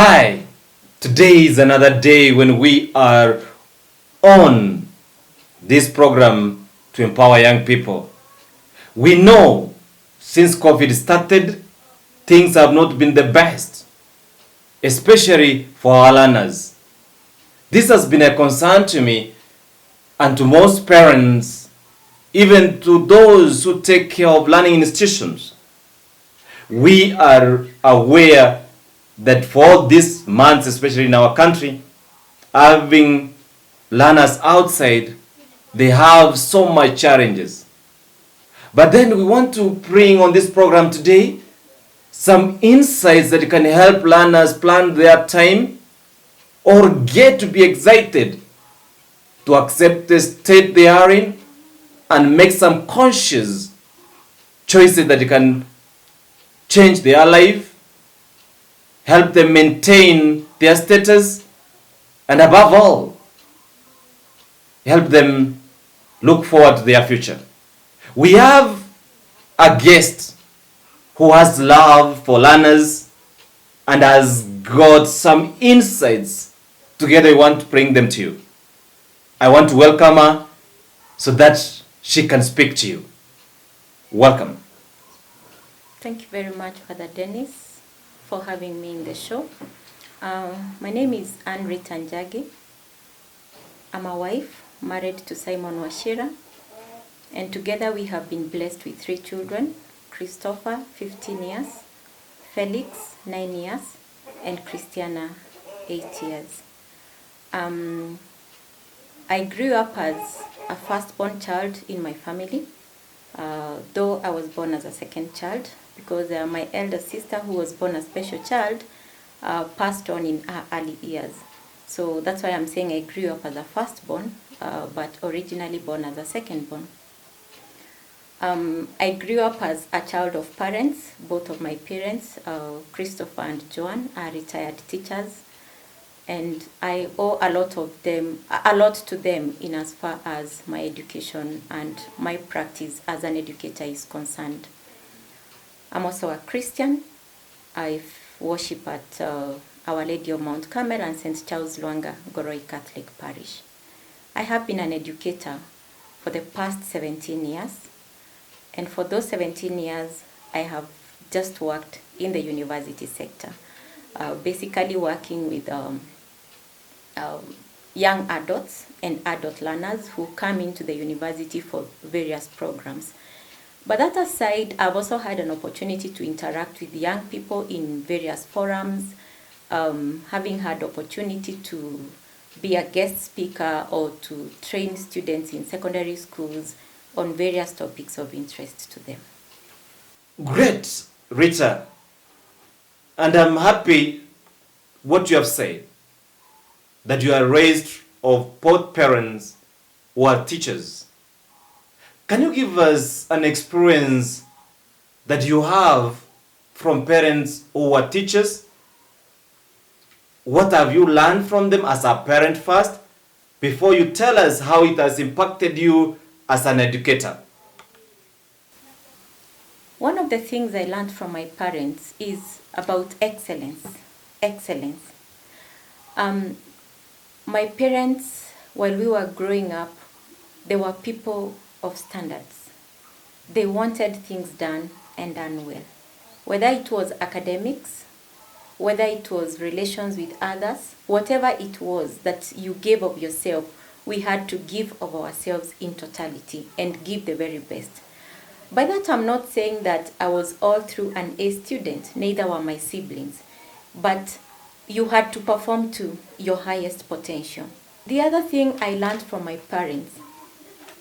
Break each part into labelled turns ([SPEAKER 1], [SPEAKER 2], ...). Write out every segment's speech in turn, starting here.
[SPEAKER 1] Hi, today is another day when we are on this program to empower young people. We know since COVID started, things have not been the best, especially for our learners. This has been a concern to me and to most parents, even to those who take care of learning institutions. We are aware that for these months, especially in our country, having learners outside, they have so much challenges. But then we want to bring on this program today some insights that can help learners plan their time or get to be excited to accept the state they are in and make some conscious choices that can change their life, help them maintain their status, and above all, help them look forward to their future. We have a guest who has love for learners and has got some insights. Together, we want to bring them to you. I want to welcome her so that she can speak to you. Welcome.
[SPEAKER 2] Thank you very much, Father Dennis, for having me in the show. My name is Anne Rita Njagi. I'm a wife, married to Simon Washira, and together we have been blessed with 3 children, Christopher, 15 years, Felix, 9 years, and Christiana, 8 years. I grew up as a firstborn child in my family, though I was born as a second child, because my elder sister, who was born a special child, passed on in her early years. So that's why I'm saying I grew up as a firstborn, but originally born as a secondborn. I grew up as a child of parents. Both of my parents, Christopher and Joan, are retired teachers, and I owe a lot to them in as far as my education and my practice as an educator is concerned. I'm also a Christian. I worship at Our Lady of Mount Carmel and St. Charles Lwanga Goroi Catholic Parish. I have been an educator for the past 17 years, and for those 17 years, I have just worked in the university sector, basically working with young adults and adult learners who come into the university for various programs. But that aside, I've also had an opportunity to interact with young people in various forums, having had opportunity to be a guest speaker or to train students in secondary schools on various topics of interest to them.
[SPEAKER 1] Great, Rita. And I'm happy what you have said, that you are raised of both parents who are teachers. Can you give us an experience that you have from parents who are teachers? What have you learned from them as a parent first, before you tell us how it has impacted you as an educator?
[SPEAKER 2] One of the things I learned from my parents is about excellence. Excellence. My parents, while we were growing up, they were people of standards. They wanted things done and done well. Whether it was academics, whether it was relations with others, whatever it was that you gave of yourself, we had to give of ourselves in totality and give the very best. By that, I'm not saying that I was all through an A student, neither were my siblings, but you had to perform to your highest potential. The other thing I learned from my parents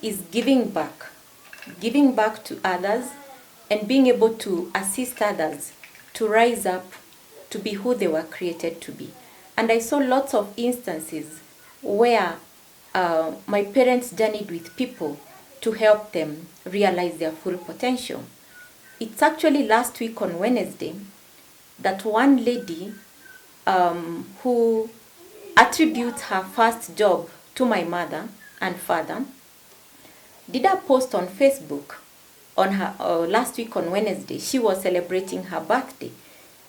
[SPEAKER 2] is giving back to others and being able to assist others to rise up to be who they were created to be. And I saw lots of instances where my parents journeyed with people to help them realize their full potential. It's actually last week on Wednesday that one lady who attributes her first job to my mother and father did a post on Facebook on her last week on Wednesday. She was celebrating her birthday,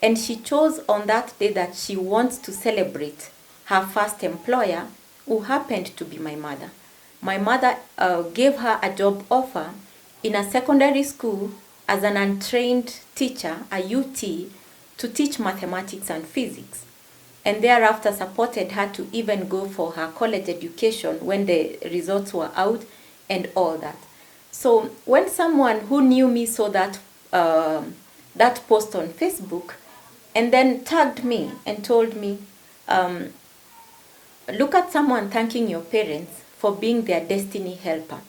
[SPEAKER 2] And she chose on that day that she wants to celebrate her first employer, who happened to be my mother. My mother gave her a job offer in a secondary school as an untrained teacher, a UT, to teach mathematics and physics. And thereafter supported her to even go for her college education when the results were out and all that. So when someone who knew me saw that that post on Facebook and then tagged me and told me, look at someone thanking your parents for being their destiny helper.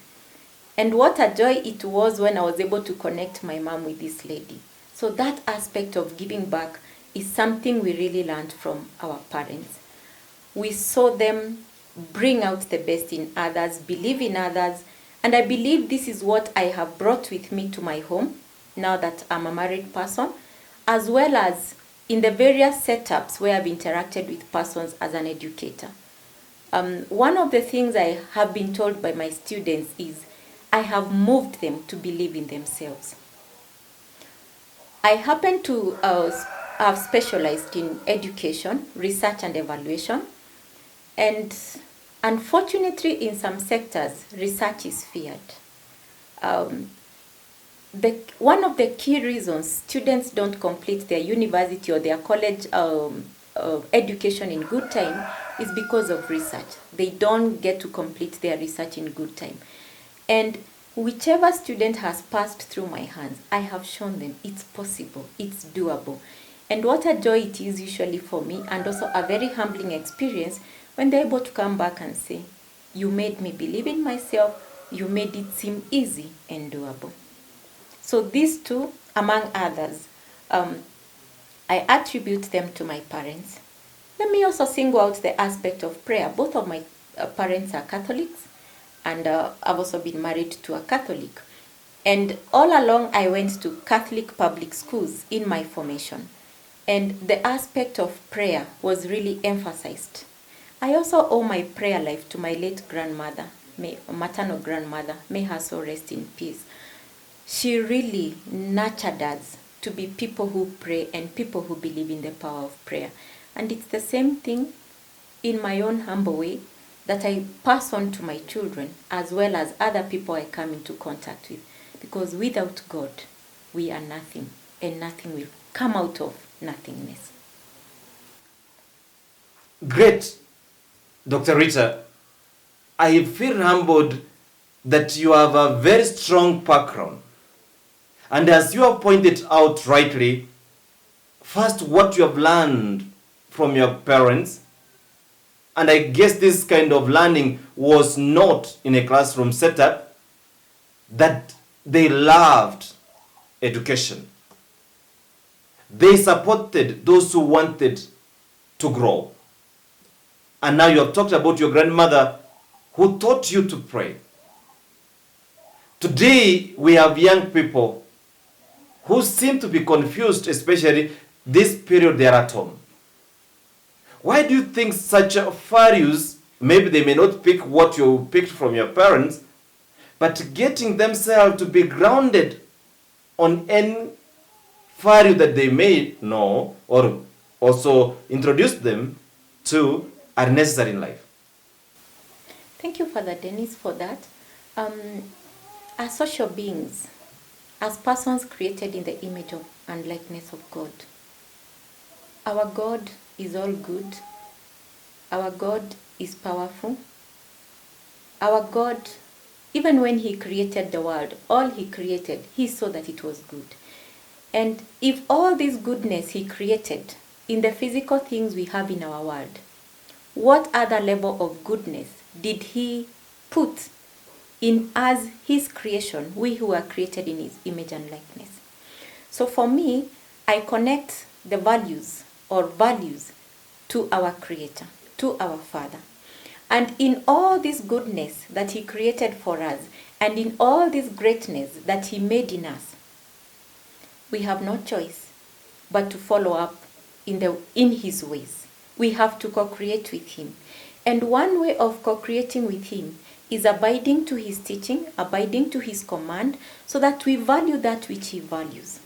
[SPEAKER 2] And what a joy it was when I was able to connect my mom with this lady. So that aspect of giving back is something we really learned from our parents. We saw them bring out the best in others, believe in others, and I believe this is what I have brought with me to my home now that I'm a married person, as well as in the various setups where I've interacted with persons as an educator. One of the things I have been told by my students is I have moved them to believe in themselves. I happen to have specialized in education, research and evaluation, and unfortunately in some sectors, research is feared. One of the key reasons students don't complete their university or their college education in good time is because of research. They don't get to complete their research in good time. And whichever student has passed through my hands, I have shown them it's possible, it's doable. And what a joy it is usually for me, and also a very humbling experience when they're able to come back and say, you made me believe in myself, you made it seem easy and doable. So these two, among others, I attribute them to my parents. Let me also single out the aspect of prayer. Both of my parents are Catholics, and I've also been married to a Catholic. And all along I went to Catholic public schools in my formation. And the aspect of prayer was really emphasized. I also owe my prayer life to my late grandmother, maternal grandmother, may her soul rest in peace. She really nurtured us to be people who pray and people who believe in the power of prayer. And it's the same thing in my own humble way that I pass on to my children as well as other people I come into contact with. Because without God, we are nothing, and nothing will come out of nothingness.
[SPEAKER 1] Great, Dr. Rita. I feel humbled that you have a very strong background. And as you have pointed out rightly, first what you have learned from your parents, and I guess this kind of learning was not in a classroom setup, that they loved education. They supported those who wanted to grow. And now you have talked about your grandmother who taught you to pray. Today we have young people who seem to be confused, especially this period they are at home. Why do you think such values, maybe they may not pick what you picked from your parents, but getting themselves to be grounded on any value that they may know or also introduce them to are necessary in life?
[SPEAKER 2] Thank you, Father Dennis, for that. As social beings, as persons created in the image of and likeness of God, our God is all good. Our God is powerful. Our God, even when He created the world, all He created, He saw that it was good. And if all this goodness He created in the physical things we have in our world, what other level of goodness did He put in us, His creation, we who are created in His image and likeness? So for me, I connect the values to our Creator, to our Father. And in all this goodness that He created for us, and in all this greatness that He made in us, we have no choice but to follow up in His ways. We have to co-create with Him. And one way of co-creating with Him is abiding to His teaching, abiding to His command, so that we value that which He values.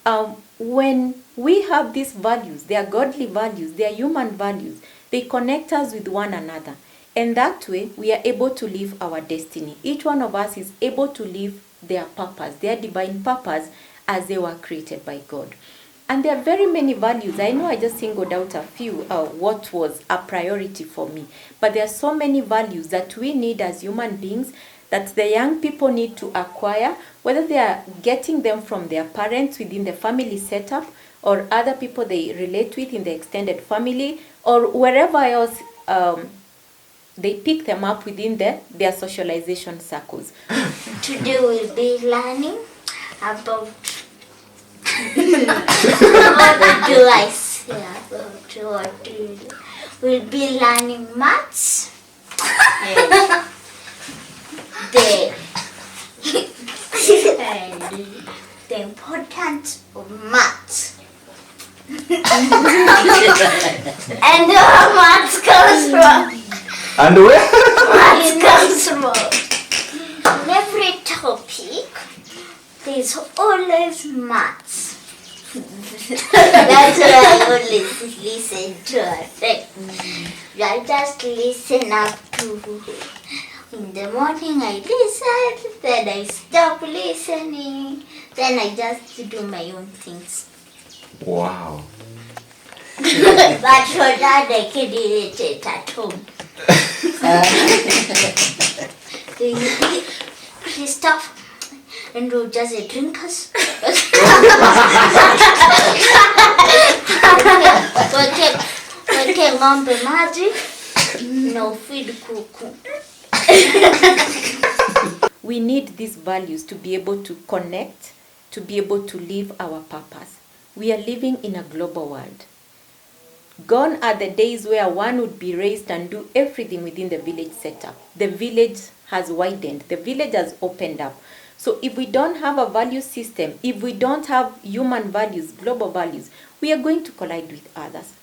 [SPEAKER 2] When we have these values, they are godly values, they are human values, they connect us with one another. And that way, we are able to live our destiny. Each one of us is able to live their purpose, their divine purpose, as they were created by God. And there are very many values. I know I just singled out a few, what was a priority for me. But there are so many values that we need as human beings that the young people need to acquire, whether they are getting them from their parents within the family setup or other people they relate with in the extended family or wherever else they pick them up within their socialization circles.
[SPEAKER 3] Today we'll be learning about what do I say about what we'll be learning maths and the importance of maths and where maths comes from.
[SPEAKER 1] And where?
[SPEAKER 3] Maths comes from. In every topic, there's always maths. That's why I always listen to it. I just listen up to. In the morning I listen, then I stop listening, then I just do my own things.
[SPEAKER 1] Wow.
[SPEAKER 3] But for that I can do it at home. Christoph and we'll just drink us. Weke ng'ombe maji na ufeed kuku.
[SPEAKER 2] We need these values to be able to connect, to be able to live our purpose. We are living in a global world. Gone are the days where one would be raised and do everything within the village setup. The village has widened. The village has opened up. So if we don't have a value system, if we don't have human values, global values, we are going to collide with others.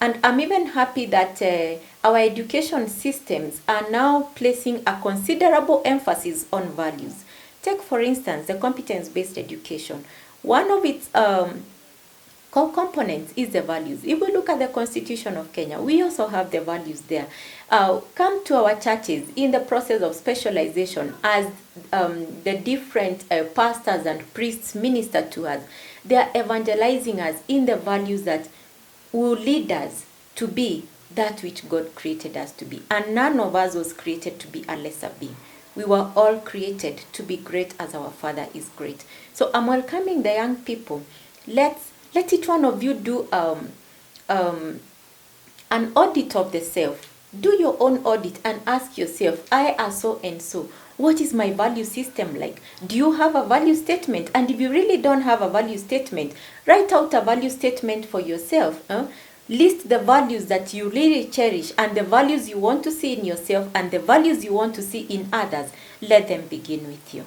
[SPEAKER 2] And I'm even happy that our education systems are now placing a considerable emphasis on values. Take, for instance, the competence-based education. One of its core components is the values. If we look at the Constitution of Kenya, we also have the values there. Come to our churches in the process of specialization as the different pastors and priests minister to us. They are evangelizing us in the values that will lead us to be that which God created us to be. And none of us was created to be a lesser being. We were all created to be great as our Father is great. So I'm welcoming the young people. Let each one of you do an audit of the self. Do your own audit and ask yourself, I am so and so. What is my value system like? Do you have a value statement? And if you really don't have a value statement, write out a value statement for yourself. List the values that you really cherish and the values you want to see in yourself and the values you want to see in others. Let them begin with you.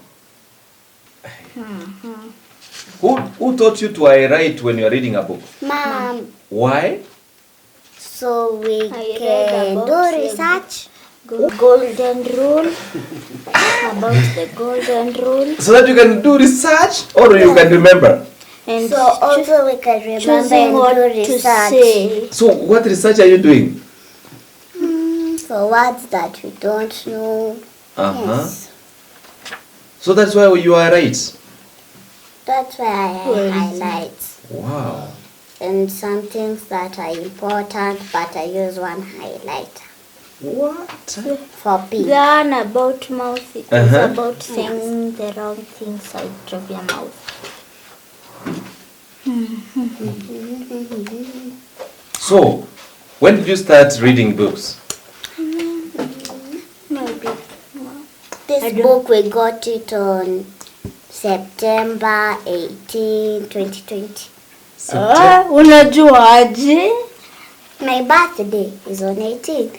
[SPEAKER 1] Who taught you to write when you are reading a book?
[SPEAKER 4] Mom.
[SPEAKER 1] Why?
[SPEAKER 4] So we can do research.
[SPEAKER 3] Golden rule. About the golden rule.
[SPEAKER 1] So that you can do research or you can remember?
[SPEAKER 3] And
[SPEAKER 4] So also we can remember
[SPEAKER 3] choosing what
[SPEAKER 4] and do
[SPEAKER 3] to
[SPEAKER 4] research.
[SPEAKER 3] say.
[SPEAKER 1] So what research are you doing?
[SPEAKER 4] For words that we don't know. Yes.
[SPEAKER 1] So that's why you are right.
[SPEAKER 4] That's why I highlight.
[SPEAKER 1] Wow.
[SPEAKER 4] And some things that are important, but I use one highlighter.
[SPEAKER 1] What?
[SPEAKER 4] For P.
[SPEAKER 3] The one about mouth is
[SPEAKER 1] Uh-huh.
[SPEAKER 3] about saying the wrong things out of your mouth.
[SPEAKER 1] So, when did you start reading books?
[SPEAKER 3] Maybe.
[SPEAKER 4] This book we got it on September 18, 2020.
[SPEAKER 3] Unajuaje?
[SPEAKER 4] My birthday is on 18.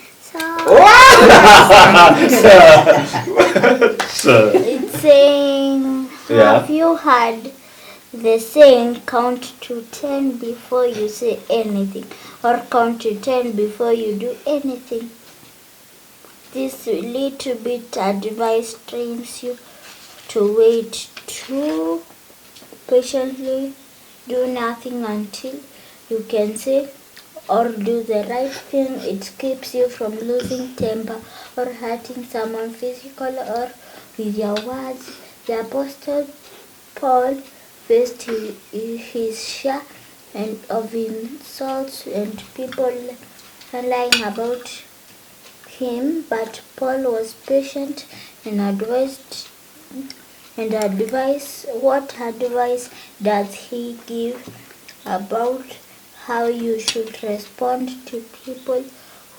[SPEAKER 4] So
[SPEAKER 3] It's saying,
[SPEAKER 1] Yeah.
[SPEAKER 3] have you heard the saying, count to 10 before you say anything, or count to 10 before you do anything? This little bit advice trains you to wait too patiently Do nothing until you can say or do the right thing. It keeps you from losing temper or hurting someone physically or with your words. The Apostle Paul faced his share of insults and people lying about him, but Paul was patient and advised. What advice does he give about how you should respond to people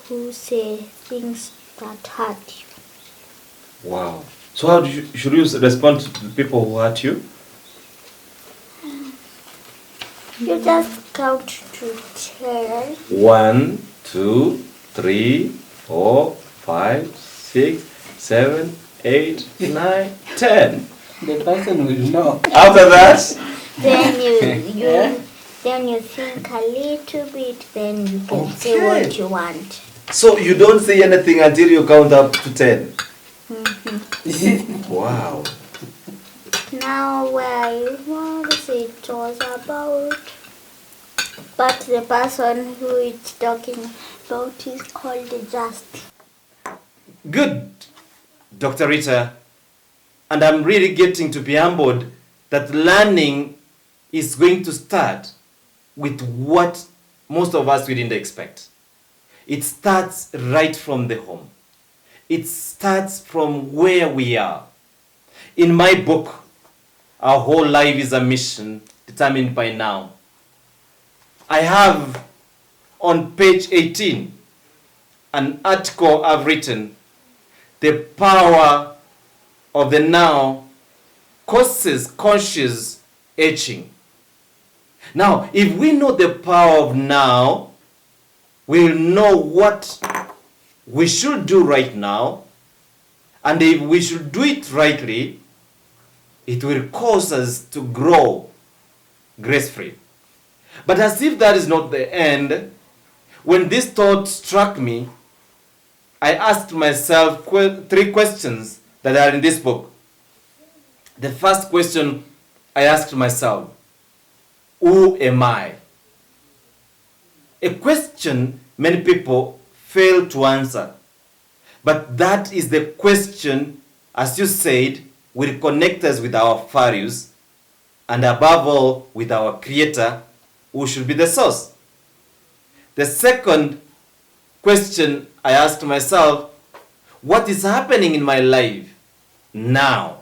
[SPEAKER 3] who say things that hurt you?
[SPEAKER 1] Wow. So how should you respond to the people who hurt you?
[SPEAKER 3] You just count to 10.
[SPEAKER 1] 1, 2, 3, 4, 5, 6, 7, 8, 9, 10.
[SPEAKER 5] The person will know.
[SPEAKER 1] After that,
[SPEAKER 3] Then you
[SPEAKER 5] Yeah.
[SPEAKER 3] then you think a little bit, then you can say
[SPEAKER 1] Okay.
[SPEAKER 3] what you want.
[SPEAKER 1] so you don't say anything until you count up to 10. Wow.
[SPEAKER 3] Now where was it was about, but the person who it's talking about is called Just.
[SPEAKER 1] Good, Dr. Rita. And I'm really getting to be humbled that learning is going to start with what most of us we didn't expect. It starts right from the home. It starts from where we are. In my book, Our Whole Life is a Mission Determined by Now, I have on page 18 an article I've written, The Power of the Now Causes Conscious Aging. Now, if we know the power of now, we'll know what we should do right now, and if we should do it rightly, it will cause us to grow gracefully. But as if that is not the end, when this thought struck me, I asked myself 3 questions that are in this book. The first question I asked myself, who am I? A question many people fail to answer. But that is the question, as you said, will connect us with our values and above all with our Creator, who should be the source. The second question I asked myself, what is happening in my life now?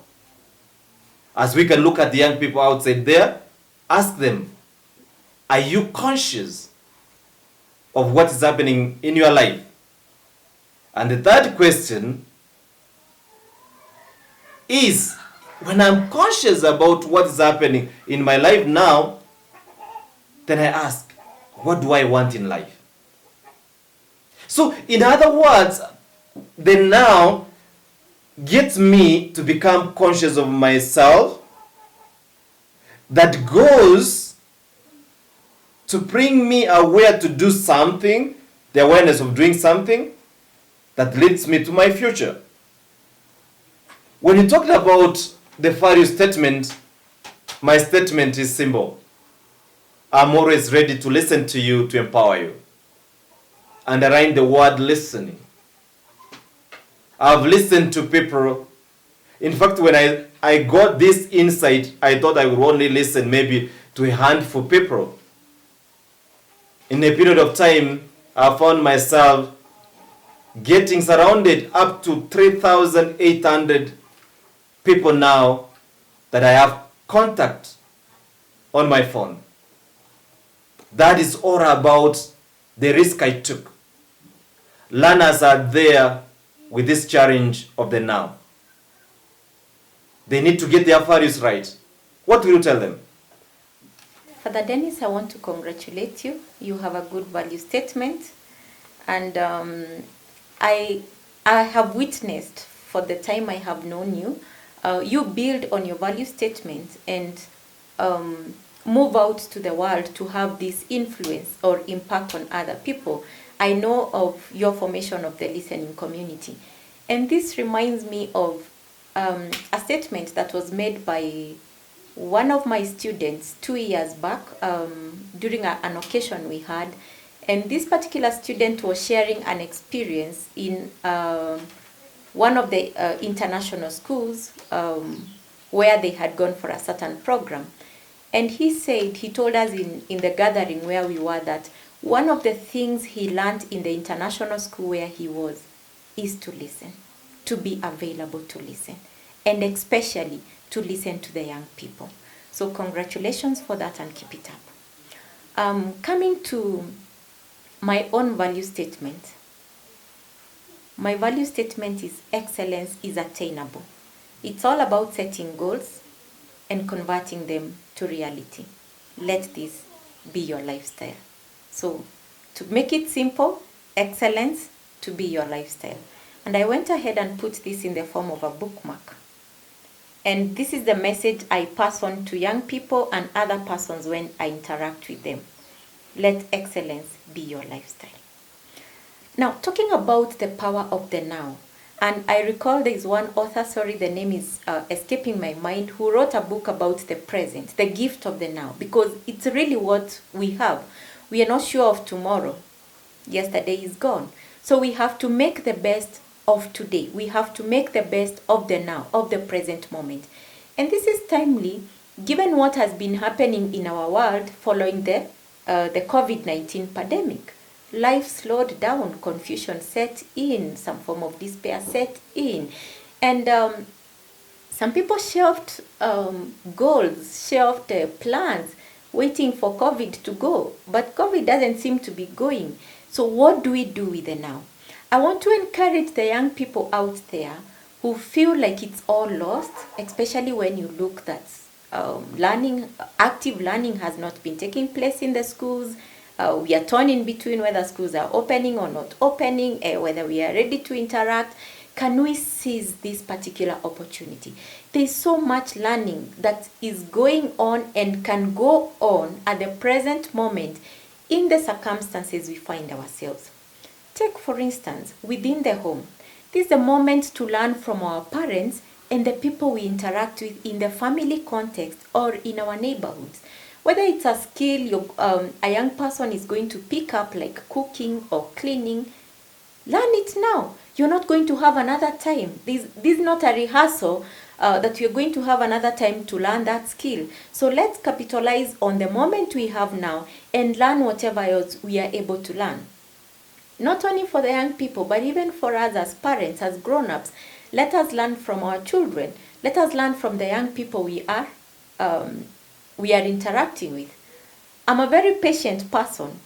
[SPEAKER 1] As we can look at the young people outside there, ask them, are you conscious of what is happening in your life? And the third question is, when I'm conscious about what is happening in my life now, then I ask, what do I want in life? So, in other words, the now gets me to become conscious of myself, that goes to bring me aware to do something, the awareness of doing something that leads me to my future. When you talked about the value statement, my statement is simple. I'm always ready to listen to you, to empower you. Underline the word listening. I've listened to people. In fact, when I got this insight, I thought I would only listen maybe to a handful of people. In a period of time, I found myself getting surrounded up to 3,800 people now that I have contact on my phone. That is all about the risk I took. Learners are there with this challenge of the now. They need to get their values right. What will you tell them?
[SPEAKER 2] Father Dennis, I want to congratulate you. You have a good value statement. And I have witnessed for the time I have known you, you build on your value statement and move out to the world to have this influence or impact on other people. I know of your formation of the listening community. And this reminds me of a statement that was made by one of my students 2 years back during an occasion we had, and this particular student was sharing an experience in one of the international schools where they had gone for a certain program. And he told us in the gathering where we were that one of the things he learned in the international school where he was is to listen, to be available to listen, and especially to listen to the young people. So congratulations for that and keep it up. Coming to my own value statement. My value statement is excellence is attainable. It's all about setting goals and converting them to reality. Let this be your lifestyle. So to make it simple, excellence to be your lifestyle. And I went ahead and put this in the form of a bookmark. And this is the message I pass on to young people and other persons when I interact with them. Let excellence be your lifestyle. Now, talking about the power of the now, and I recall there is one author, the name is escaping my mind, who wrote a book about the present, the gift of the now, because it's really what we have. We are not sure of tomorrow. Yesterday is gone. So we have to make the best of today. We have to make the best of the now, of the present moment. And this is timely, given what has been happening in our world following the COVID-19 pandemic. Life slowed down, confusion set in, some form of despair set in. And some people shelved goals, shelved plans, waiting for COVID to go. But COVID doesn't seem to be going. So what do we do with the now? I want to encourage the young people out there who feel like it's all lost, especially when you look that active learning has not been taking place in the schools. We are torn in between whether schools are opening or not opening, whether we are ready to interact. Can we seize this particular opportunity? There is so much learning that is going on and can go on at the present moment in the circumstances we find ourselves. Take, for instance, within the home. This is the moment to learn from our parents and the people we interact with in the family context or in our neighborhoods. Whether it's a skill a young person is going to pick up, like cooking or cleaning, learn it now. You're not going to have another time. This is not a rehearsal that you're going to have another time to learn that skill. So let's capitalize on the moment we have now and learn whatever else we are able to learn. Not only for the young people, but even for us as parents, as grown-ups. Let us learn from our children. Let us learn from the young people we are interacting with. I'm a very patient person,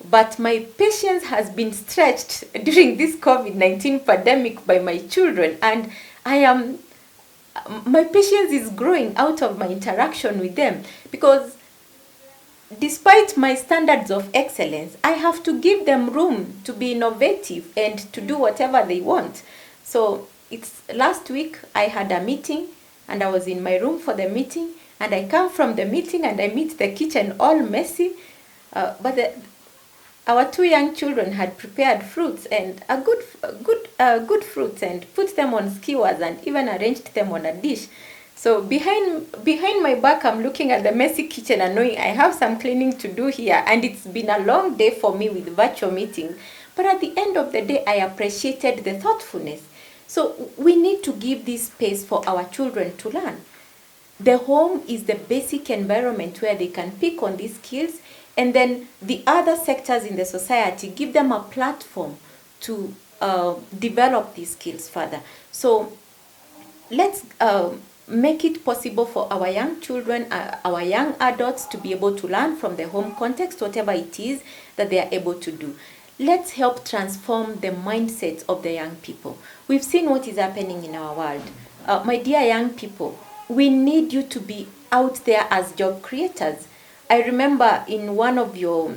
[SPEAKER 2] but my patience has been stretched during this COVID-19 pandemic by my children, and my patience is growing out of my interaction with them, because despite my standards of excellence, I have to give them room to be innovative and to do whatever they want. So last week I had a meeting and I was in my room for the meeting, and I come from the meeting and I meet the kitchen all messy. But our two young children had prepared fruits, and good fruits, and put them on skewers and even arranged them on a dish. So behind my back, I'm looking at the messy kitchen and knowing I have some cleaning to do here, and it's been a long day for me with virtual meetings. But at the end of the day, I appreciated the thoughtfulness. So we need to give this space for our children to learn. The home is the basic environment where they can pick on these skills, and then the other sectors in the society give them a platform to develop these skills further. So let's make it possible for our young children, our young adults to be able to learn from the home context, whatever it is that they are able to do. Let's help transform the mindsets of the young people. We've seen what is happening in our world. My dear young people, we need you to be out there as job creators. I remember in one of your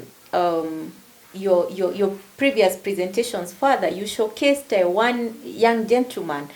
[SPEAKER 2] previous presentations, Father, you showcased one young gentleman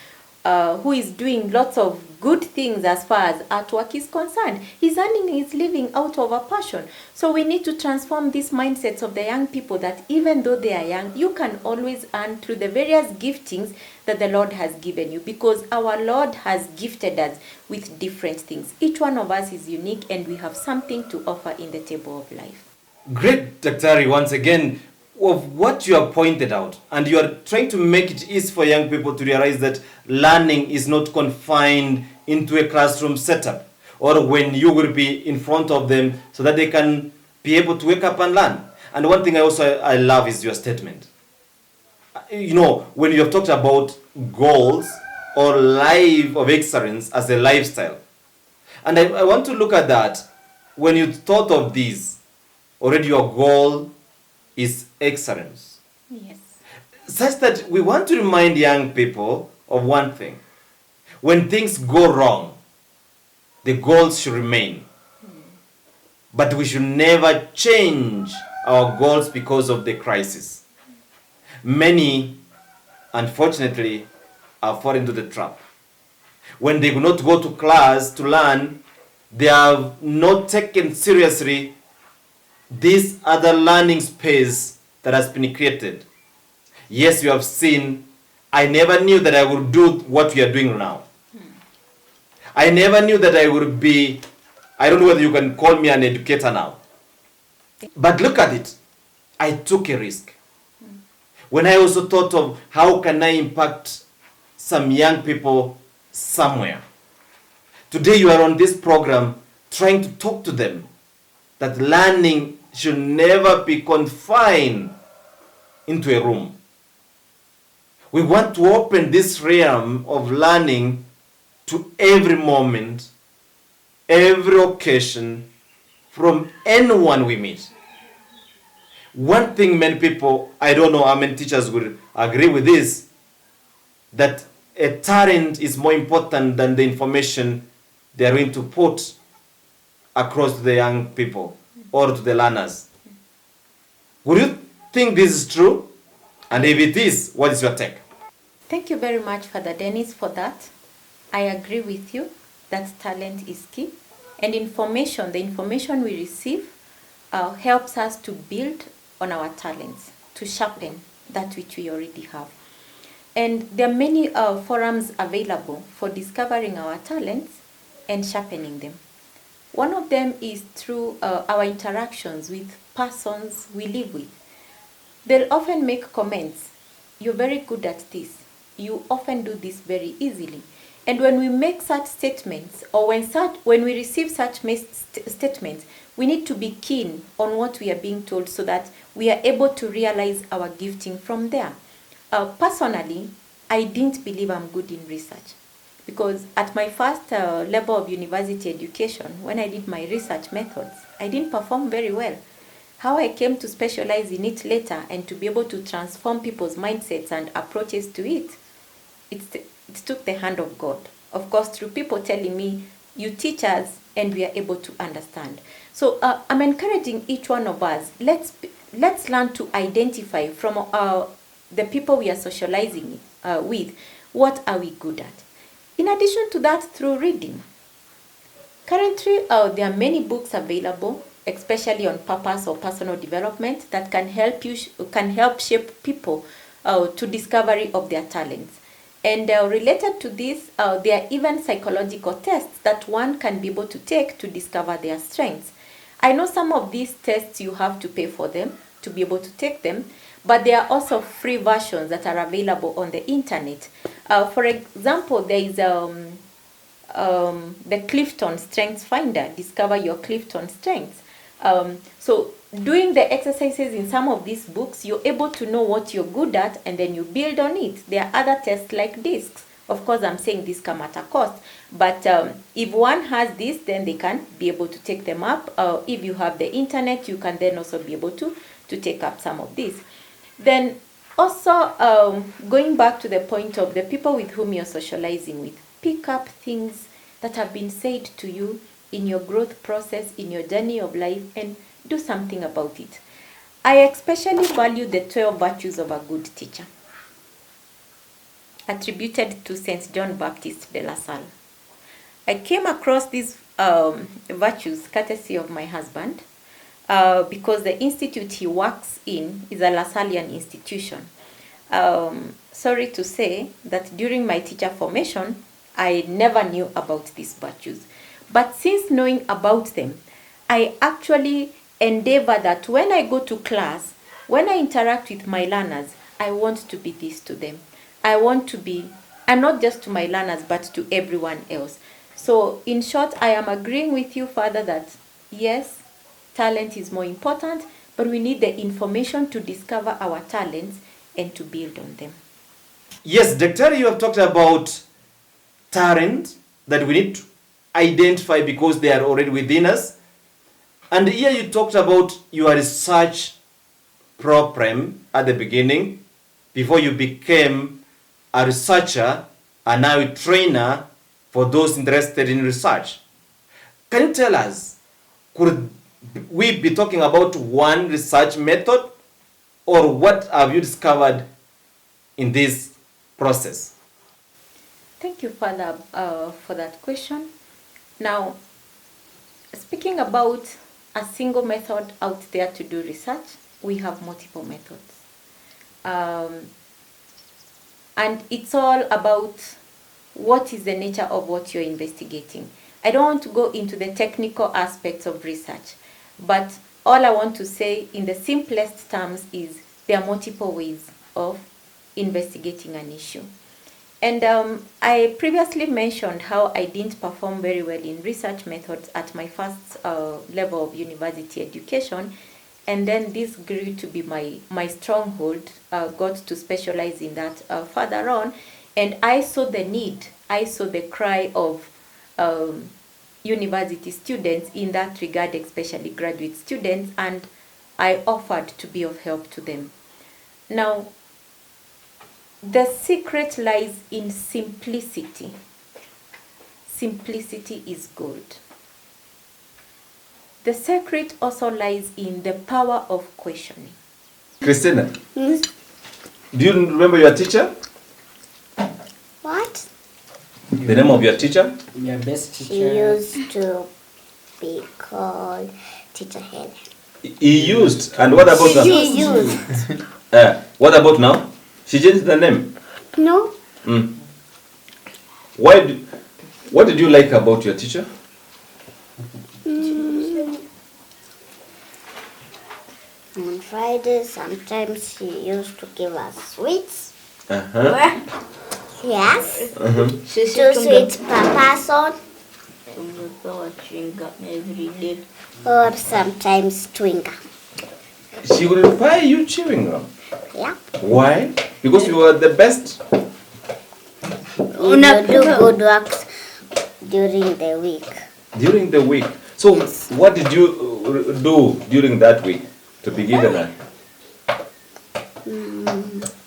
[SPEAKER 2] who is doing lots of good things as far as artwork is concerned. He's earning his living out of a passion. So we need to transform these mindsets of the young people that even though they are young, you can always earn through the various giftings that the Lord has given you, because our Lord has gifted us with different things. Each one of us is unique and we have something to offer in the table of life.
[SPEAKER 1] Great, Daktari, once again, of what you have pointed out. And you are trying to make it easy for young people to realize that learning is not confined into a classroom setup, or when you will be in front of them so that they can be able to wake up and learn. And one thing I love is your statement. You know, when you have talked about goals or life of excellence as a lifestyle. And I want to look at that. When you thought of this, already your goal is excellence.
[SPEAKER 2] Yes.
[SPEAKER 1] Such that we want to remind young people of one thing. When things go wrong, the goals should remain. But we should never change our goals because of the crisis. Many, unfortunately, are falling into the trap. When they do not go to class to learn, they have not taken seriously this other learning space that has been created. Yes, you have seen, I never knew that I would do what we are doing now. I never knew that I would be, I don't know whether you can call me an educator now. But look at it. I took a risk. When I also thought of how can I impact some young people somewhere. Today you are on this program trying to talk to them that learning should never be confined into a room. We want to open this realm of learning to every moment, every occasion, from anyone we meet. One thing many people, I don't know how many teachers would agree with this, that a talent is more important than the information they are going to put across to the young people or to the learners. Would you think this is true? And if it is, what is your take?
[SPEAKER 2] Thank you very much, Father Dennis, for that. I agree with you that talent is key. And information, the information we receive, helps us to build on our talents, to sharpen that which we already have. And there are many forums available for discovering our talents and sharpening them. One of them is through our interactions with persons we live with. They'll often make comments. You're very good at this. You often do this very easily. And when we make such statements, or when we receive such statements, we need to be keen on what we are being told so that we are able to realize our gifting from there. Personally, I didn't believe I'm good in research, because at my first level of university education, when I did my research methods, I didn't perform very well. How I came to specialize in it later and to be able to transform people's mindsets and approaches to it, it took the hand of God. Of course, through people telling me, you teach us and we are able to understand. So I'm encouraging each one of us, let's learn to identify from the people we are socializing with, what are we good at. In addition to that, through reading. Currently, there are many books available, especially on purpose or personal development, that can help shape people to discovery of their talents. And related to this, there are even psychological tests that one can be able to take to discover their strengths. I know some of these tests you have to pay for them to be able to take them, but there are also free versions that are available on the internet. For example, there is the Clifton Strengths Finder, Discover Your Clifton Strengths. So doing the exercises in some of these books, you're able to know what you're good at and then you build on it. There are other tests like discs. Of course, I'm saying this come at a cost, but if one has this, then they can be able to take them up. If you have the internet, you can then also be able to take up some of these. Then also, going back to the point of the people with whom you're socializing with, pick up things that have been said to you in your growth process, in your journey of life, and do something about it. I especially value the 12 virtues of a good teacher. attributed to St. John Baptist de La Salle. I came across these virtues courtesy of my husband because the institute he works in is a La Sallian institution. Sorry to say that during my teacher formation, I never knew about these virtues. But since knowing about them, I actually endeavor that when I go to class, when I interact with my learners, I want to be this to them. I want to be, and not just to my learners, but to everyone else. So in short, I am agreeing with you, Father, that yes, talent is more important, but we need the information to discover our talents and to build on them.
[SPEAKER 1] Yes, Dr. You have talked about talent that we need to identify because they are already within us. And here you talked about your research program at the beginning before you became a researcher and now a trainer for those interested in research. Can you tell us, could we be talking about one research method, or what have you discovered in this process?
[SPEAKER 2] Thank you, Father, for that question. Now, speaking about a single method out there to do research, we have multiple methods. And it's all about what is the nature of what you're investigating. I don't want to go into the technical aspects of research, but all I want to say in the simplest terms is there are multiple ways of investigating an issue. And I previously mentioned how I didn't perform very well in research methods at my first level of university education. And then this grew to be my stronghold, got to specialize in that further on. And I saw the need, I saw the cry of university students in that regard, especially graduate students, and I offered to be of help to them. Now, the secret lies in simplicity. Simplicity is gold. The secret also lies in the power of questioning.
[SPEAKER 1] Christina, do you remember your teacher?
[SPEAKER 4] What?
[SPEAKER 1] The name of your teacher?
[SPEAKER 5] Your best
[SPEAKER 4] She
[SPEAKER 5] teacher.
[SPEAKER 4] used to be called Teacher Helen.
[SPEAKER 1] He used. And what about now?
[SPEAKER 4] She used.
[SPEAKER 1] What about now? She changed the name.
[SPEAKER 4] No?
[SPEAKER 1] What did you like about your teacher?
[SPEAKER 4] On Friday, sometimes she used to give us sweets.
[SPEAKER 1] Uh-huh.
[SPEAKER 4] Yes.
[SPEAKER 3] Sisi
[SPEAKER 4] 2 sweets per person,
[SPEAKER 3] tungepewa chewing gum every day.
[SPEAKER 4] or sometimes chewing gum.
[SPEAKER 1] She will buy you chewing gum.
[SPEAKER 4] Yeah.
[SPEAKER 1] Why? Because you were the best.
[SPEAKER 4] You do good works during the week.
[SPEAKER 1] During the week. So what did you do during that week to begin that?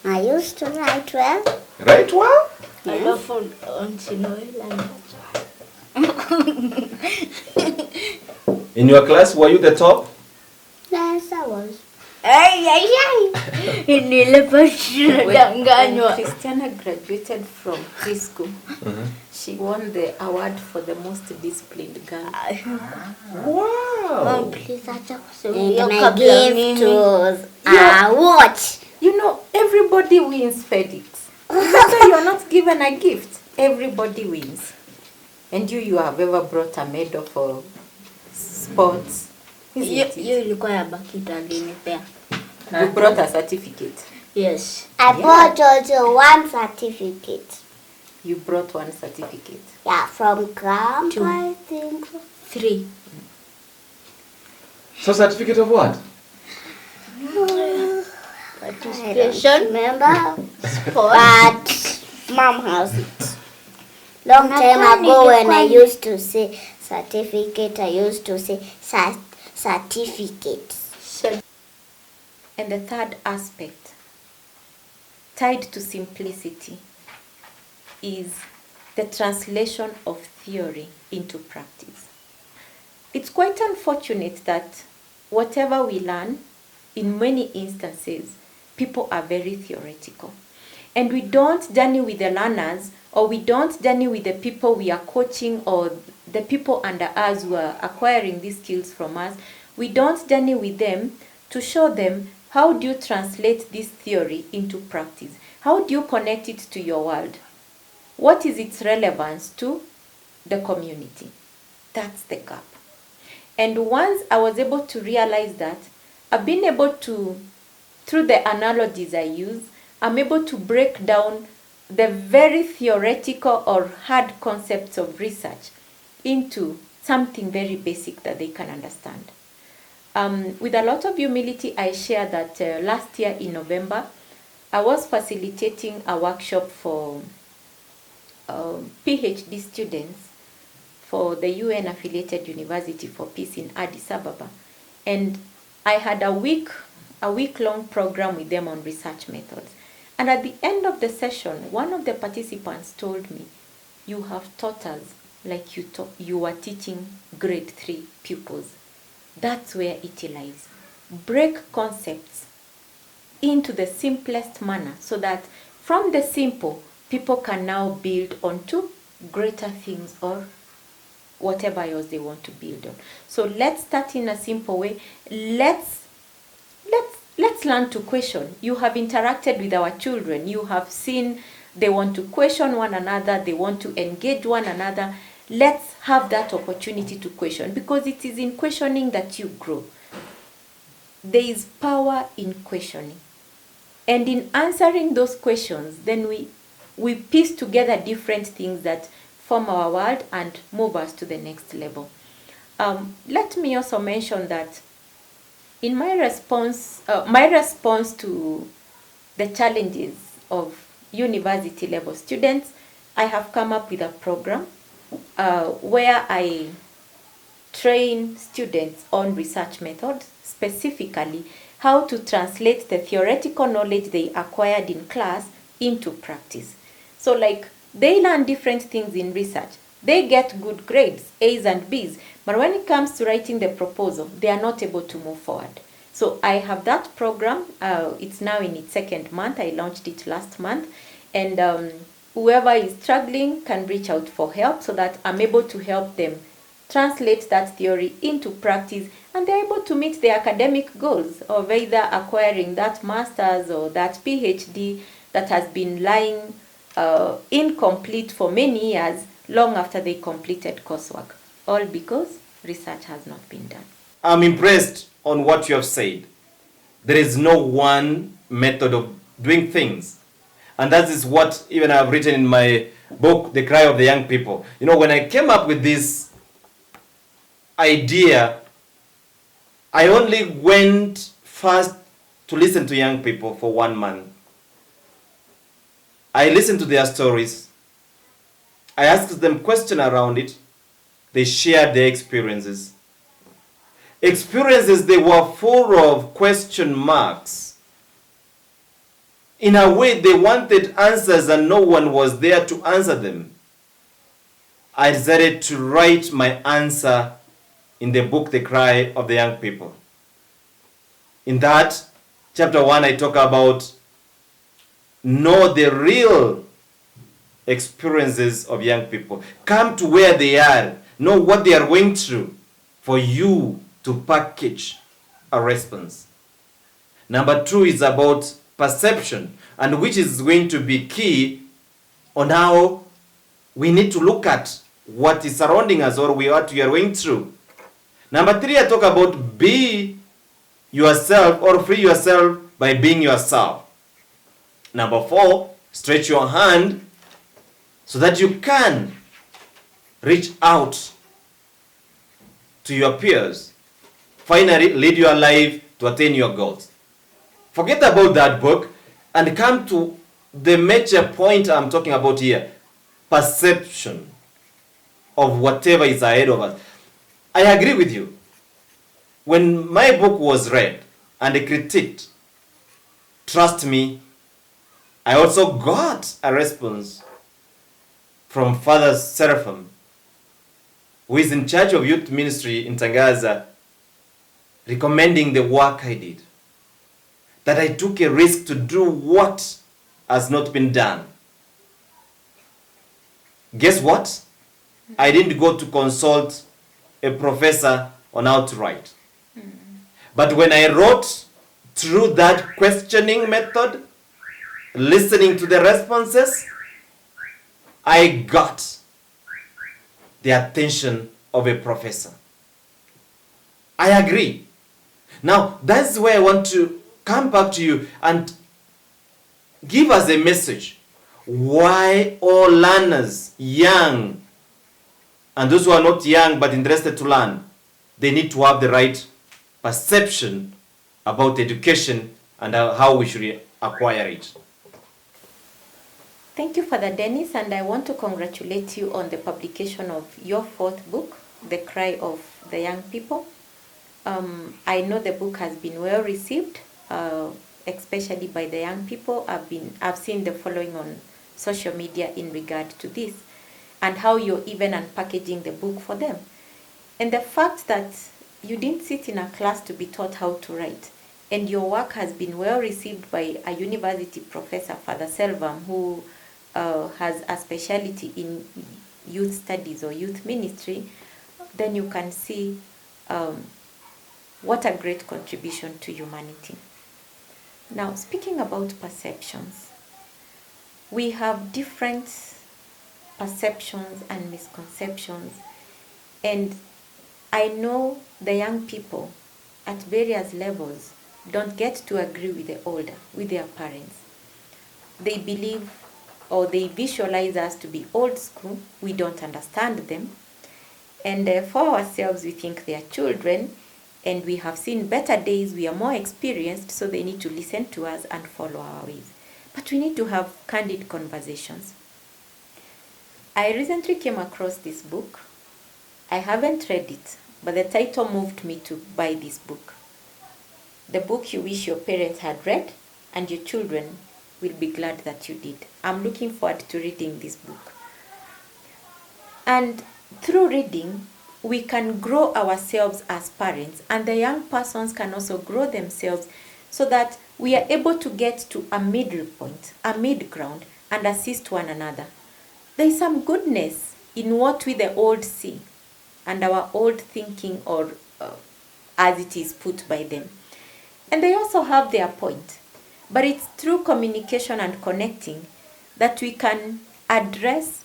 [SPEAKER 4] I used to write well.
[SPEAKER 1] Right well?
[SPEAKER 3] Alafu once in a while
[SPEAKER 1] In your class, were you the top?
[SPEAKER 4] Yes, I was.
[SPEAKER 3] Nilipodanganywa.
[SPEAKER 2] When Christiana graduated from preschool, she won the award for the most disciplined girl.
[SPEAKER 1] Wow.
[SPEAKER 3] Please acha
[SPEAKER 4] And
[SPEAKER 3] kusemia
[SPEAKER 4] my
[SPEAKER 3] kabla
[SPEAKER 4] gift
[SPEAKER 3] mimi.
[SPEAKER 4] was a watch.
[SPEAKER 2] You know, everybody wins FedEx. That's why you are not given a gift. Everybody wins. And you have ever brought a medal for sports. Isn't it?
[SPEAKER 3] Hiyo ilikuwa ya Bakita alinipea.
[SPEAKER 2] You brought a certificate.
[SPEAKER 3] Yes.
[SPEAKER 4] I bought also one certificate.
[SPEAKER 2] You brought one certificate.
[SPEAKER 4] Yeah, from camp,
[SPEAKER 3] 2.
[SPEAKER 4] I think.
[SPEAKER 3] 3.
[SPEAKER 1] So certificate of what?
[SPEAKER 4] I don't
[SPEAKER 3] Participation.
[SPEAKER 4] remember.
[SPEAKER 3] Sport.
[SPEAKER 4] But Mom has it. Long time ago when I used to say certificate, I used to say certificate.
[SPEAKER 2] And the third aspect, tied to simplicity, is the translation of theory into practice. It's quite unfortunate that whatever we learn, in many instances, people are very theoretical. And we don't journey with the learners, or we don't journey with the people we are coaching, or the people under us who are acquiring these skills from us. We don't journey with them to show them, how do you translate this theory into practice? How do you connect it to your world? What is its relevance to the community? That's the gap. And once I was able to realize that, I've been able to, through the analogies I use, I'm able to break down the very theoretical or hard concepts of research into something very basic that they can understand. With a lot of humility, I share that last year in November, I was facilitating a workshop for PhD students for the UN-affiliated University for Peace in Addis Ababa. And I had a week-long program with them on research methods. And at the end of the session, one of the participants told me, "You have taught us like you were teaching grade 3 pupils." That's where it lies. Break concepts into the simplest manner so that from the simple, people can now build onto greater things or whatever else they want to build on. So let's start in a simple way. Let's learn to question. You have interacted with our children. You have seen they want to question one another. They want to engage one another. Let's have that opportunity to question, because it is in questioning that you grow. There is power in questioning. And in answering those questions, then we piece together different things that form our world and move us to the next level. Let me also mention that in my response to the challenges of university level students, I have come up with a program where I train students on research methods, specifically how to translate the theoretical knowledge they acquired in class into practice. So like, they learn different things in research. They get good grades, A's and B's, but when it comes to writing the proposal, they are not able to move forward. So I have that program. It's now in its second month. I launched it last month. And whoever is struggling can reach out for help so that I'm able to help them translate that theory into practice, and they're able to meet their academic goals of either acquiring that master's or that PhD that has been lying incomplete for many years, long after they completed coursework, all because research has not been done.
[SPEAKER 1] I'm impressed on what you have said. There is no one method of doing things. And that is what even I've written in my book, The Cry of the Young People. You know, when I came up with this idea, I only went first to listen to young people for 1 month. I listened to their stories. I asked them questions around it. They shared their experiences. Experiences they were full of question marks. In a way, they wanted answers and no one was there to answer them. I decided to write my answer in the book, The Cry of the Young People. In that, chapter 1, I talk about know the real experiences of young people. Come to where they are. Know what they are going through for you to package a response. Number 2 is about perception, and which is going to be key on how we need to look at what is surrounding us or what we are going through. Number 3, I talk about be yourself or free yourself by being yourself. Number 4, stretch your hand so that you can reach out to your peers. Finally, lead your life to attain your goals. Forget about that book and come to the major point I'm talking about here. Perception of whatever is ahead of us. I agree with you. When my book was read and critiqued, trust me, I also got a response from Father Seraphim, who is in charge of youth ministry in Tangaza, recommending the work I did. That I took a risk to do what has not been done. Guess what? I didn't go to consult a professor on how to write. But when I wrote through that questioning method, listening to the responses, I got the attention of a professor. I agree. Now, that's where I want to come back to you and give us a message. Why all learners, young, and those who are not young but interested to learn, they need to have the right perception about education and how we should acquire it.
[SPEAKER 2] Thank you, Father Dennis, and I want to congratulate you on the publication of your 4th book, The Cry of the Young People. I know the book has been well received, especially by the young people. I've seen the following on social media in regard to this, and how you're even unpackaging the book for them. And the fact that you didn't sit in a class to be taught how to write, and your work has been well received by a university professor, Father Selvam, who has a specialty in youth studies or youth ministry, then you can see what a great contribution to humanity. Now, speaking about perceptions, we have different perceptions and misconceptions, and I know the young people at various levels don't get to agree with the older, with their parents. They believe or they visualize us to be old school. We don't understand them. And for ourselves, we think they are children, and we have seen better days. We are more experienced, so they need to listen to us and follow our ways. But we need to have candid conversations. I recently came across this book. I haven't read it, but the title moved me to buy this book. The book you wish your parents had read, and your children will be glad that you did. I'm looking forward to reading this book. And through reading, we can grow ourselves as parents, and the young persons can also grow themselves, so that we are able to get to a middle point, a mid ground, and assist one another. There is some goodness in what we the old see, and our old thinking, or as it is put by them. And they also have their point. But it's through communication and connecting that we can address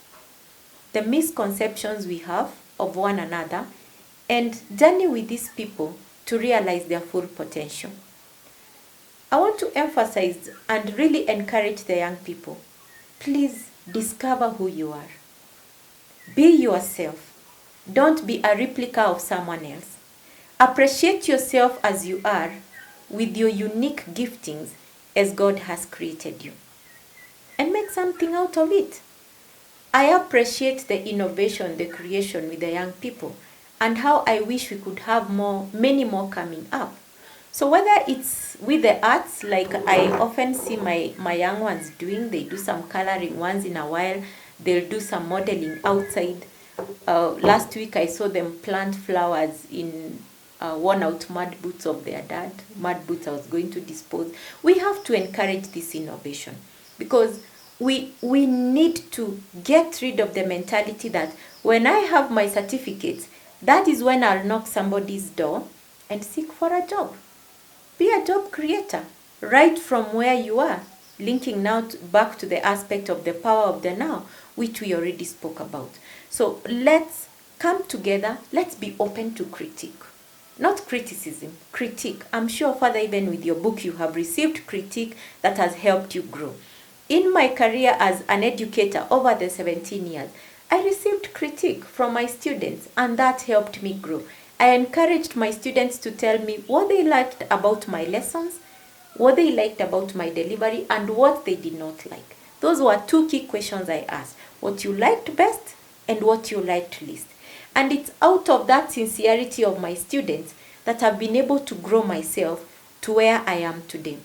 [SPEAKER 2] the misconceptions we have of one another and journey with these people to realize their full potential. I want to emphasize and really encourage the young people. Please discover who you are. Be yourself. Don't be a replica of someone else. Appreciate yourself as you are, with your unique giftings as God has created you, and make something out of it. I appreciate the innovation, the creation with the young people, and how I wish we could have many more coming up. So whether it's with the arts, like I often see my young ones doing, they do some coloring once in a while, they'll do some modeling outside. Last week I saw them plant flowers in worn out mud boots of their dad, mud boots I was going to dispose. We have to encourage this innovation, because we need to get rid of the mentality that when I have my certificates, that is when I'll knock somebody's door and seek for a job. Be a job creator right from where you are, linking now back to the aspect of the power of the now, which we already spoke about. So let's come together, let's be open to critique. Not criticism, critique. I'm sure, Father, even with your book, you have received critique that has helped you grow. In my career as an educator over the 17 years, I received critique from my students, and that helped me grow. I encouraged my students to tell me what they liked about my lessons, what they liked about my delivery, and what they did not like. Those were 2 key questions I asked: what you liked best and what you liked least. And it's out of that sincerity of my students that I've been able to grow myself to where I am today.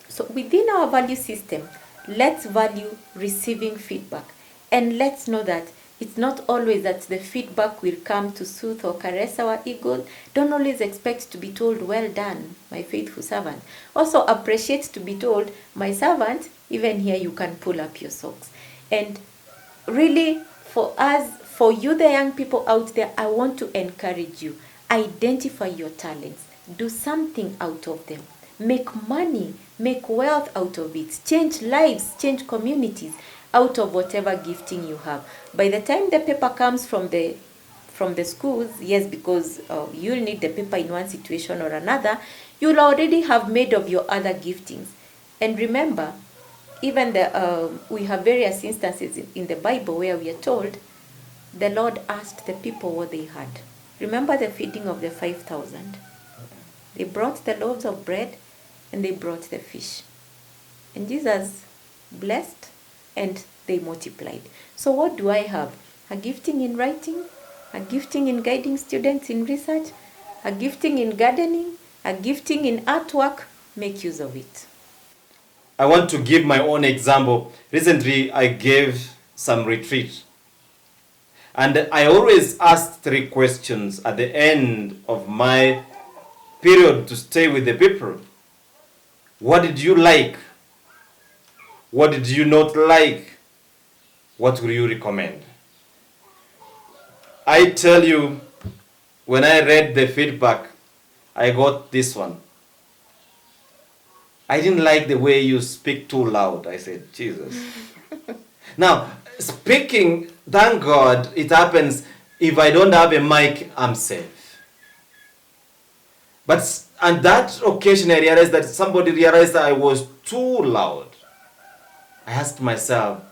[SPEAKER 2] So within our value system, let's value receiving feedback. And let's know that it's not always that the feedback will come to soothe or caress our ego. Don't always expect to be told, well done, my faithful servant. Also appreciate to be told, my servant, Even here, you can pull up your socks. And really, for you, the young people out there, I want to encourage you. Identify your talents. Do something out of them. Make money, make wealth out of it. Change lives, change communities out of whatever gifting you have. By the time the paper comes from the schools, yes, because you'll need the paper in one situation or another, you'll already have made of your other giftings. And remember, even we have various instances in the Bible where we are told the Lord asked the people what they had. Remember the feeding of the 5,000? They brought the loaves of bread and they brought the fish. And Jesus blessed and they multiplied. So what do I have? A gifting in writing, a gifting in guiding students in research, a gifting in gardening, a gifting in artwork. Make use of it.
[SPEAKER 1] I want to give my own example. Recently, I gave some retreat. And I always ask 3 questions at the end of my period to stay with the people. What did you like? What did you not like? What will you recommend? I tell you, when I read the feedback, I got this one. I didn't like the way you speak too loud. I said, Jesus. Now, speaking, thank God, it happens if I don't have a mic, I'm safe. But on that occasion, I realized that somebody realized that I was too loud. I asked myself,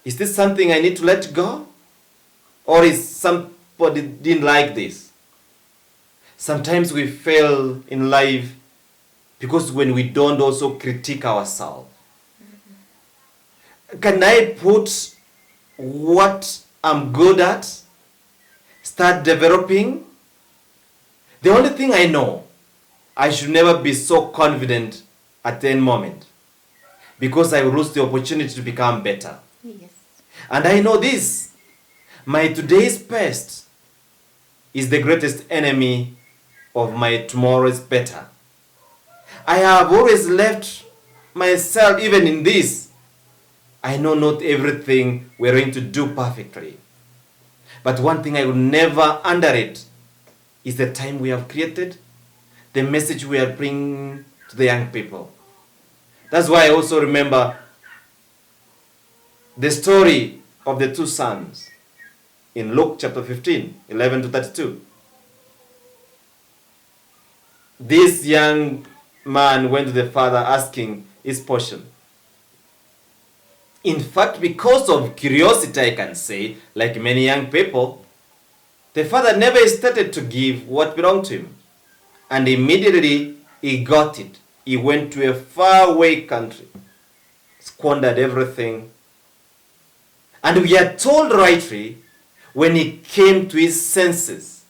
[SPEAKER 1] is this something I need to let go? Or is somebody didn't like this? Sometimes we fail in life because when we don't also critique ourselves. Can I put what I'm good at, start developing? The only thing I know, I should never be so confident at any moment because I will lose the opportunity to become better.
[SPEAKER 2] Yes.
[SPEAKER 1] And I know this, my today's best is the greatest enemy of my tomorrow's better. I have always left myself, even in this. I know not everything we're going to do perfectly. But one thing I will never underrate is the time we have created, the message we are bringing to the young people. That's why I also remember the story of the 2 sons in Luke chapter 15, 11 to 32. This young man went to the father asking his portion. In fact, because of curiosity, I can say, like many young people, the father never hesitated to give what belonged to him. And immediately he got it. He went to a faraway country, squandered everything. And we are told rightly, when he came to his senses,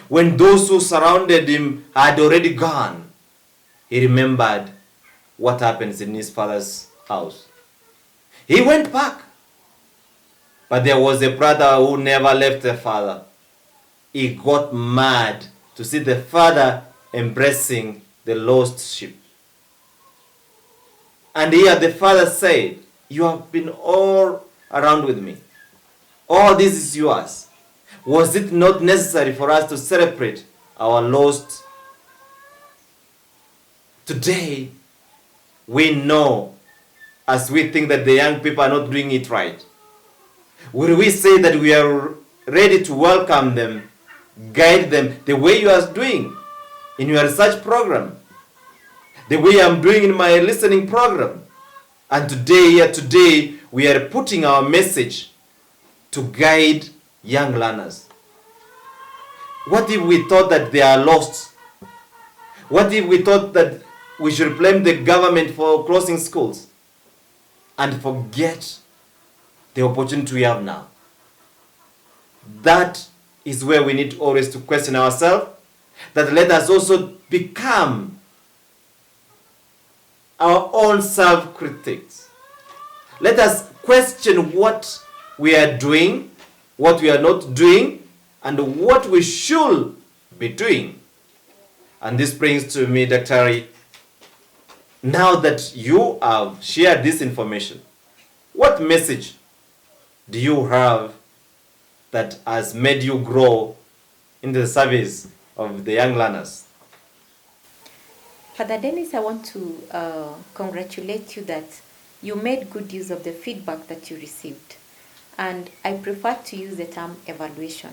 [SPEAKER 1] when those who surrounded him had already gone, he remembered what happens in his father's house. He went back. But there was a brother who never left the father. He got mad to see the father embracing the lost sheep. And here the father said, you have been all around with me. All this is yours. Was it not necessary for us to celebrate our lost? Today, we know, as we think that the young people are not doing it right, will we say that we are ready to welcome them, guide them the way you are doing in your research program, the way I'm doing in my listening program? And today, we are putting our message to guide young learners. What if we thought that they are lost? What if we thought that we should blame the government for closing schools and forget the opportunity we have now? That is where we need always to question ourselves, that let us also become our own self-critics. Let us question what we are doing, what we are not doing, and what we should be doing. And this brings to me, Dr. Now that you have shared this information, what message do you have that has made you grow in the service of the young learners?
[SPEAKER 2] Father Dennis, I want to congratulate you that you made good use of the feedback that you received. And I prefer to use the term evaluation,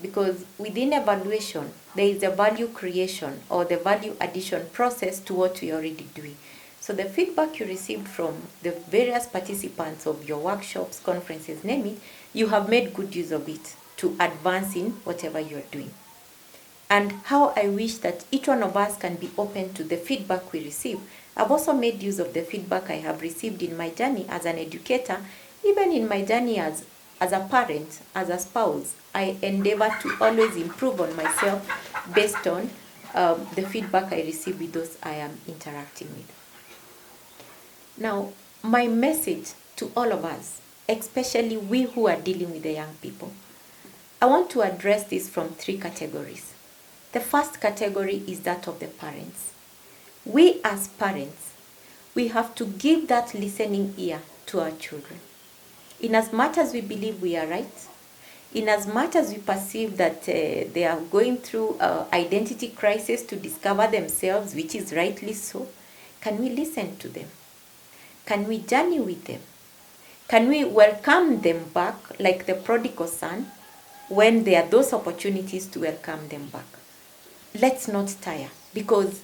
[SPEAKER 2] because within evaluation, there is a value creation or the value addition process to what we are already doing. So the feedback you received from the various participants of your workshops, conferences, name it, you have made good use of it to advance in whatever you are doing. And how I wish that each one of us can be open to the feedback we receive. I've also made use of the feedback I have received in my journey as an educator, even in my journey as a parent, as a spouse. I endeavor to always improve on myself based on the feedback I receive with those I am interacting with. Now, my message to all of us, especially we who are dealing with the young people, I want to address this from 3 categories. The first category is that of the parents. We as parents, we have to give that listening ear to our children. In as much as we believe we are right, in as much as we perceive that they are going through identity crisis to discover themselves, which is rightly so, can we listen to them? Can we journey with them? Can we welcome them back like the prodigal son when there are those opportunities to welcome them back? Let's not tire, because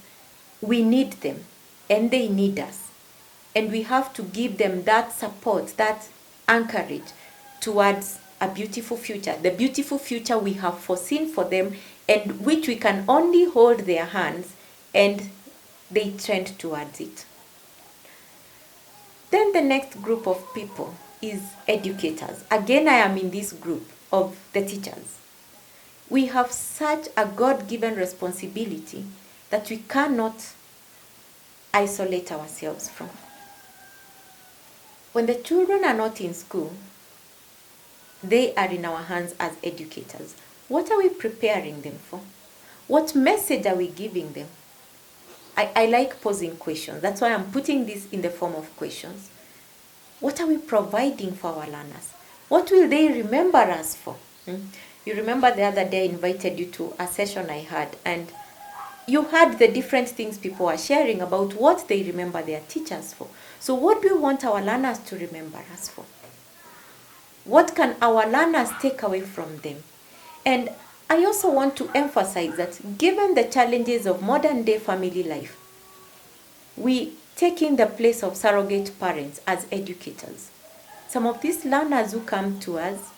[SPEAKER 2] we need them and they need us. And we have to give them that support, that anchorage towards a beautiful future, the beautiful future we have foreseen for them, and which we can only hold their hands and they trend towards it. Then the next group of people is educators. Again, I am in this group of the teachers. We have such a God-given responsibility that we cannot isolate ourselves from. When the children are not in school, they are in our hands as educators. What are we preparing them for? What message are we giving them? I like posing questions. That's why I'm putting this in the form of questions. What are we providing for our learners? What will they remember us for? You remember the other day I invited you to a session I had, and you heard the different things people are sharing about what they remember their teachers for. So what do we want our learners to remember us for? What can our learners take away from them? And I also want to emphasize that given the challenges of modern day family life, we take in the place of surrogate parents as educators. Some of these learners who come to us,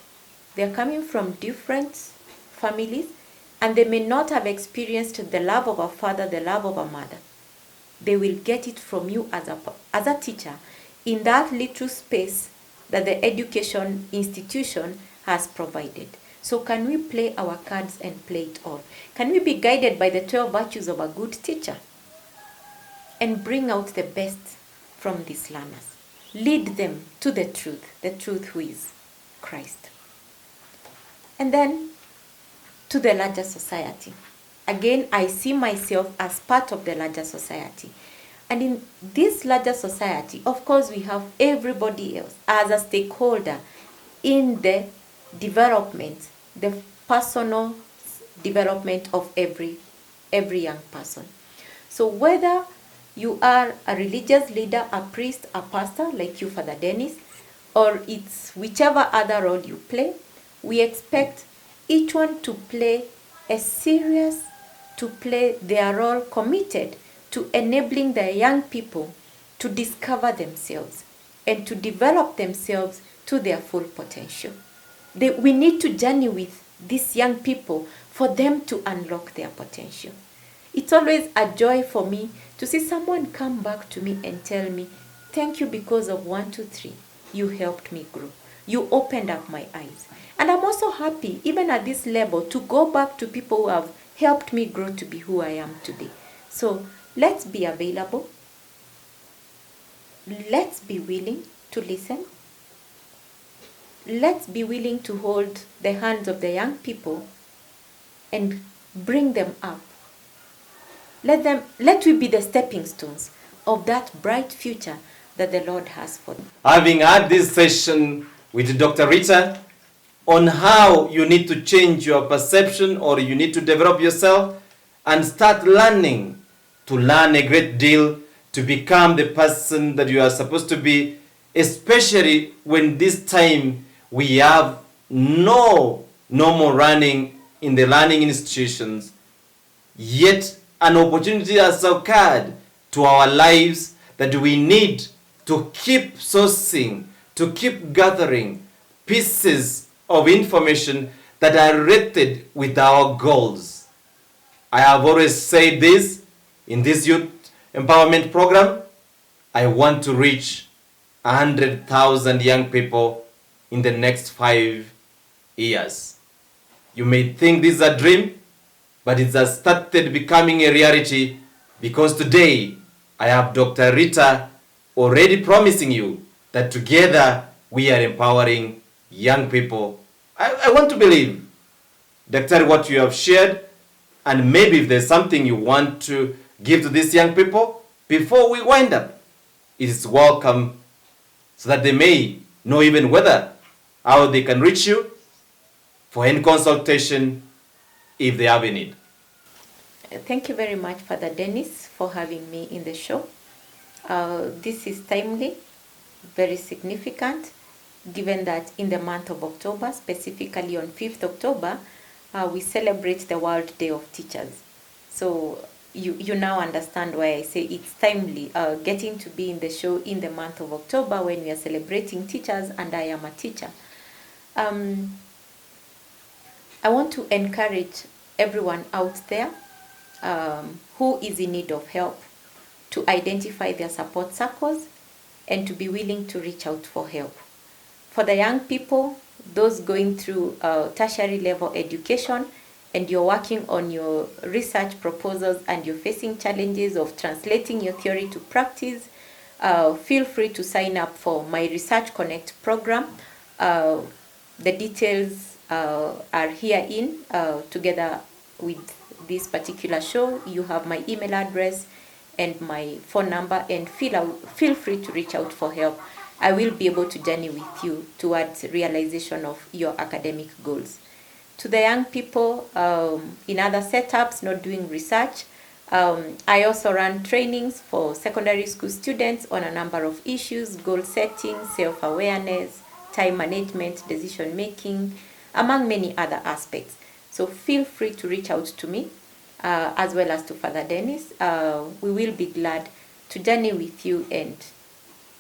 [SPEAKER 2] they're coming from different families, and they may not have experienced the love of a father, the love of a mother. They will get it from you as a teacher in that little space that the education institution has provided. So can we play our cards and play it all? Can we be guided by the 12 virtues of a good teacher and bring out the best from these learners? Lead them to the truth who is Christ. And then to the larger society. Again, I see myself as part of the larger society. And in this larger society, of course, we have everybody else as a stakeholder in the development, the personal development of every young person. So whether you are a religious leader, a priest, a pastor, like you, Father Dennis, or it's whichever other role you play, we expect each one to play their role committed to enabling the young people to discover themselves and to develop themselves to their full potential. We need to journey with these young people for them to unlock their potential. It's always a joy for me to see someone come back to me and tell me, thank you because of 1, 2, 3. You helped me grow. You opened up my eyes. And I'm also happy, even at this level, to go back to people who have helped me grow to be who I am today. So let's be available. Let's be willing to listen. Let's be willing to hold the hands of the young people and bring them up. Let we be the stepping stones of that bright future that the Lord has for them.
[SPEAKER 1] Having had this session with Dr. Rita on how you need to change your perception or you need to develop yourself and start learning to learn a great deal to become the person that you are supposed to be, especially when this time we have no more running in the learning institutions, yet an opportunity has occurred to our lives that we need to keep sourcing, to keep gathering pieces of information that are related with our goals. I have always said this in this youth empowerment program. I want to reach 100,000 young people in the next 5 years. You may think this is a dream, but it has started becoming a reality because today I have Dr. Rita already promising you that together we are empowering young people. I want to believe, Doctor, what you have shared, and maybe if there's something you want to give to these young people before we wind up, it is welcome so that they may know even whether how they can reach you for any consultation if they have a need.
[SPEAKER 2] Thank you very much, Father Dennis, for having me in the show. This is timely, very significant, given that in the month of October, specifically on 5th October, we celebrate the World Day of Teachers. So you now understand why I say it's timely, getting to be in the show in the month of October when we are celebrating teachers, and I am a teacher. I want to encourage everyone out there who is in need of help to identify their support circles and to be willing to reach out for help. For the young people, those going through tertiary level education and you're working on your research proposals and you're facing challenges of translating your theory to practice, feel free to sign up for my Research Connect program. The details are herein together with this particular show. You have my email address and my phone number, and feel free to reach out for help. I will be able to journey with you towards realization of your academic goals. To the young people in other setups not doing research, I also run trainings for secondary school students on a number of issues: goal setting, self-awareness, time management, decision making, among many other aspects. So feel free to reach out to me as well as to Father Dennis. We will be glad to journey with you and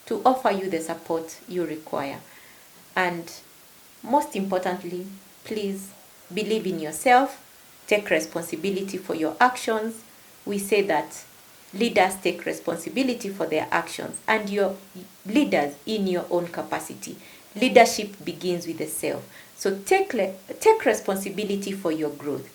[SPEAKER 2] to offer you the support you require. And most importantly, please believe in yourself, take responsibility for your actions. We say that leaders take responsibility for their actions, and you're leaders in your own capacity. Leadership begins with the self. So take responsibility for your growth.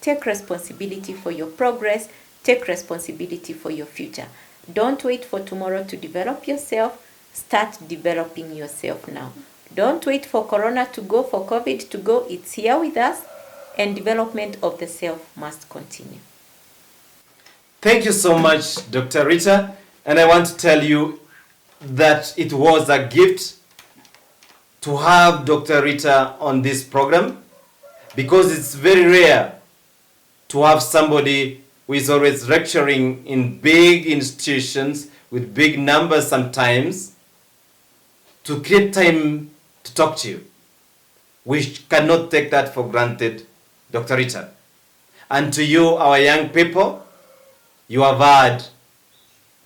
[SPEAKER 2] Take responsibility for your progress. Take responsibility for your future. Don't wait for tomorrow to develop yourself. Start developing yourself now. Don't wait for Corona to go, for COVID to go. It's here with us, and development of the self must continue.
[SPEAKER 1] Thank you so much, Dr. Rita. And I want to tell you that it was a gift to have Dr. Rita on this program, because it's very rare to have somebody who is always lecturing in big institutions with big numbers sometimes to create time to talk to you. We cannot take that for granted, Dr. Rita. And to you, our young people, you have heard,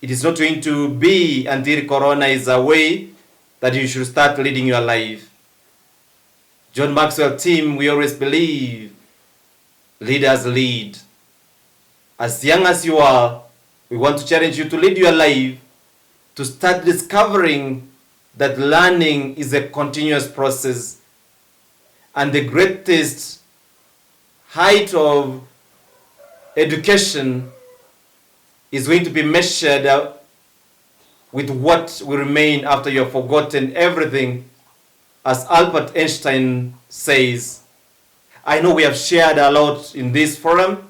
[SPEAKER 1] it is not going to be until Corona is away that you should start leading your life. John Maxwell team, we always believe leaders lead. As young as you are, we want to challenge you to lead your life, to start discovering that learning is a continuous process, and the greatest height of education is going to be measured with what will remain after you have forgotten everything. As Albert Einstein says, I know we have shared a lot in this forum.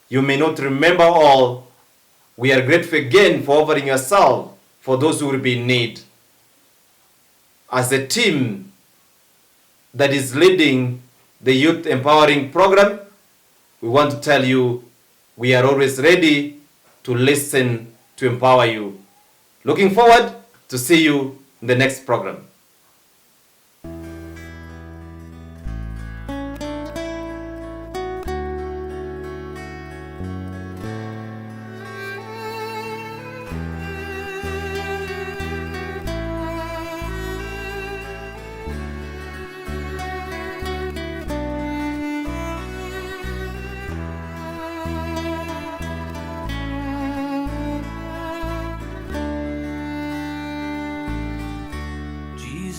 [SPEAKER 1] You may not remember all. We are grateful again for offering yourself for those who will be in need. As a team that is leading the Youth Empowering Program, we want to tell you we are always ready to listen, to empower you. Looking forward to see you in the next program.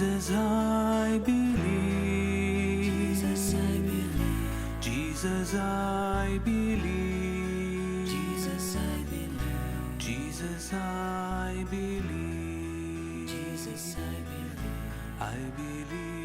[SPEAKER 6] Jesus, I believe. Jesus, I believe. Jesus, I believe. Jesus, I believe. Jesus, I believe. Jesus, I believe. I believe.